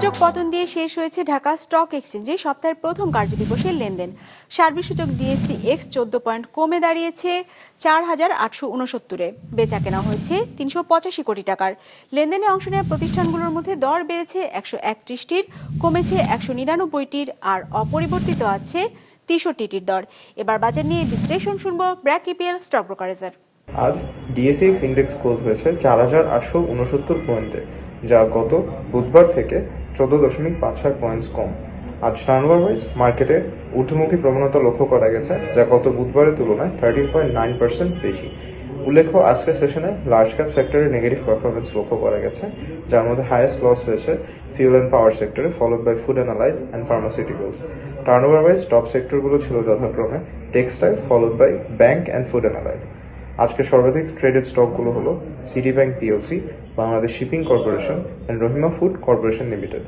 সূচক পতন দিয়ে শেষ হয়েছে ঢাকা স্টক এক্সচেঞ্জে সপ্তাহের প্রথম কার্যদিবসের লেনদেন। সার্বিক সূচক ডিএসসি এক্স 14 পয়েন্ট কমে দাঁড়িয়েছে 4,869-এ। বেচা কেনা হয়েছে 385 কোটি টাকার। লেনদেনে অংশ নেওয়া প্রতিষ্ঠানগুলোর মধ্যে দর বেড়েছে 131টির, কমেছে 199টির, আর অপরিবর্তিত আছে 63টির দর। এবার বাজার নিয়ে বিশ্লেষণ শুনবো ব্র্যাক ইপিএল স্টক ব্রোকারেজের। আজ ডিএসইএক্স ইন্ডেক্স ক্লোজ হয়েছে 4,869 পয়েন্টে, যা গত বুধবার থেকে 14.56 পয়েন্টস কম। আজ টার্নওভার ওয়াইজ মার্কেটে ঊর্ধ্বমুখী প্রবণতা লক্ষ্য করা গেছে, যা গত বুধবারের তুলনায় 13.9% বেশি। উল্লেখ্য, আজকের সেশনে লার্জ ক্যাপ সেক্টরে নেগেটিভ পারফরমেন্স লক্ষ্য করা গেছে, যার মধ্যে হাইয়েস্ট লস হয়েছে ফিউল অ্যান্ড পাওয়ার সেক্টরে, followed by food and allied and pharmaceuticals. Turnover wise top সেক্টরগুলো ছিল যথাক্রমে textile, followed by bank and food and allied. আজকে সর্বাধিক ট্রেডেড স্টকগুলো হলো City Bank PLC, Bangladesh Shipping Corporation and Rahima Food Corporation limited.